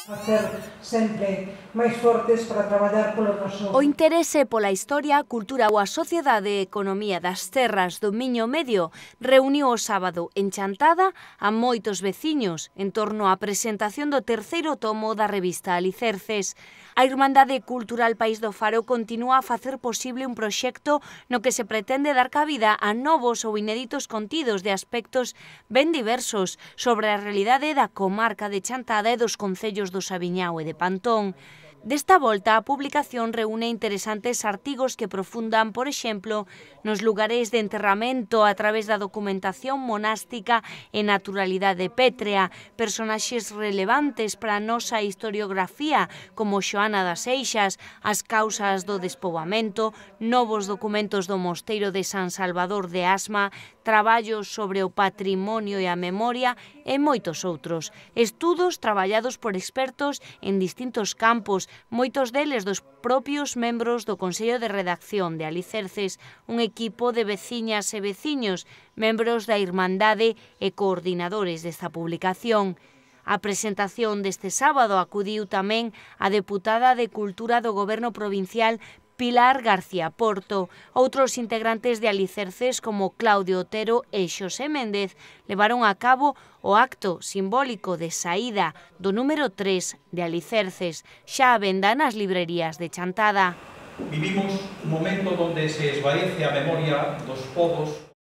Facer sempre máis fortes para traballar polo noso... O interese pola historia, cultura ou a sociedade e economía das terras do Miño Medio reuniu o sábado en Chantada a moitos veciños en torno á presentación do terceiro tomo da revista Alicerces. A Irmandade Cultural País do Faro continúa a facer posible un proxecto no que se pretende dar cabida a novos ou inéditos contidos de aspectos ben diversos sobre a realidade da comarca de Chantada e dos concellos do Sabiñao e de Pantón. Desta volta, a publicación reúne interesantes artigos que profundan, por exemplo, nos lugares de enterramento a través da documentación monástica e naturalidade pétrea, personaxes relevantes para a nosa historiografía, como Xoana das Seixas, as causas do despoboamento, novos documentos do Mosteiro de San Salvador de Asma, traballos sobre o patrimonio e a memoria e moitos outros. Estudos traballados por expertos en distintos campos, moitos deles dos propios membros do Consello de Redacción de Alicerces, un equipo de veciñas e veciños, membros da Irmandade e coordinadores desta publicación. A presentación deste sábado acudiu tamén a deputada de Cultura do Goberno Provincial Pilar García Porto. Outros integrantes de Alicerces como Claudio Otero e Xosé Méndez levaron a cabo o acto simbólico de saída do número 3 de Alicerces, xa a venda nas librerías de Chantada. Vivimos un momento onde se esvaece a memoria dos povos